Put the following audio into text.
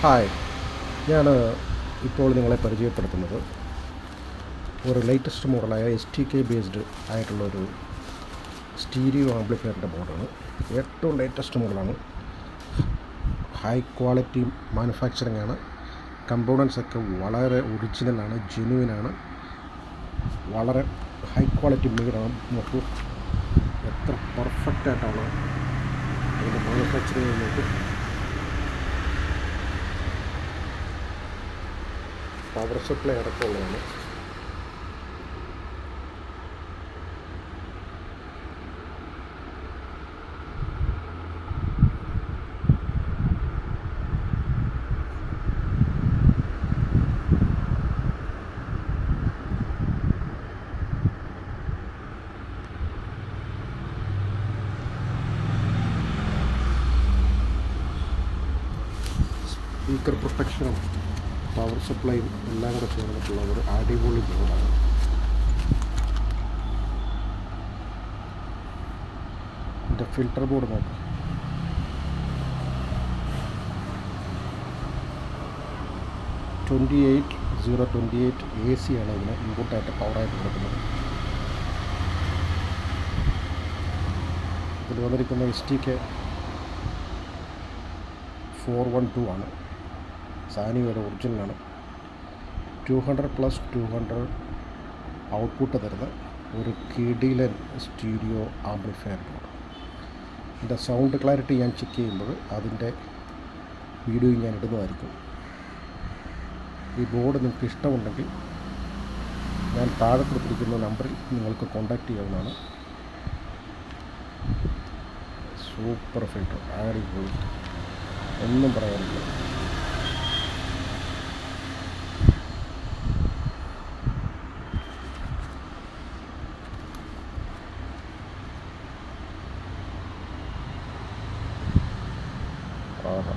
Hi, ഞാൻ ഇപ്പോൾ നിങ്ങളെ പരിചയപ്പെടുത്തുന്നത് ഒരു ലേറ്റസ്റ്റ് മോഡലായ STK ബേസ്ഡ് ആയിട്ടുള്ളൊരു സ്റ്റീരിയോ ആംപ്ലിഫയറിൻ്റെ ബോർഡാണ്. ഏറ്റവും ലേറ്റസ്റ്റ് മോഡലാണ്. ഹൈ ക്വാളിറ്റി മാനുഫാക്ചറിങ് ആണ്. കമ്പോണൻസൊക്കെ വളരെ ഒറിജിനലാണ്, ജെന്യുവിനാണ്, വളരെ ഹൈ ക്വാളിറ്റി മെയ്ഡാണ്. നോക്കൂ എത്ര പെർഫെക്റ്റായിട്ടാണ് അതിൻ്റെ മാനുഫാക്ചറിങ്. നോക്കൂ, പവർ സപ്ലൈ അടക്കമുള്ളതാണ്. സ്പീക്കർ പ്രൊട്ടക്ഷനും പവർ സപ്ലൈയും എല്ലാം കൂടെ ചേർന്നിട്ടുള്ള ഒരു അടിപൊളി ബോർഡാണ്. ഇതിൻ്റെ ഫിൽട്ടർ ബോർഡ് നോക്കാം. AC ആണ് ഇതിന് ഇൻപുട്ടായിട്ട് പവറായിട്ട് കൊടുക്കുന്നത്. ഇതിൽ വന്നിരിക്കുന്ന STK 412 ആണ്. സാനിയുടെ ഒറിജിനലാണ്. 200+200 ഔട്ട്പുട്ട് തരുന്ന ഒരു കിടിലൻ സ്റ്റീരിയോ ആംപ്ലിഫയർ ബോർഡ്. ഇതിൻ്റെ സൗണ്ട് ക്ലാരിറ്റി ഞാൻ ചെക്ക് ചെയ്യുമ്പോൾ അതിൻ്റെ വീഡിയോ ഞാൻ ഇടുന്നതായിരിക്കും. ഈ ബോർഡ് നിങ്ങൾക്ക് ഇഷ്ടമുണ്ടെങ്കിൽ ഞാൻ താഴെ കൊടുത്തിരിക്കുന്ന നമ്പറിൽ നിങ്ങൾക്ക് കോൺടാക്റ്റ് ചെയ്യാവുന്നതാണ്. സൂപ്പർ ഫിൽറ്റർ, അടിപൊളി, ഒന്നും പറയാനില്ല. ആഹാ.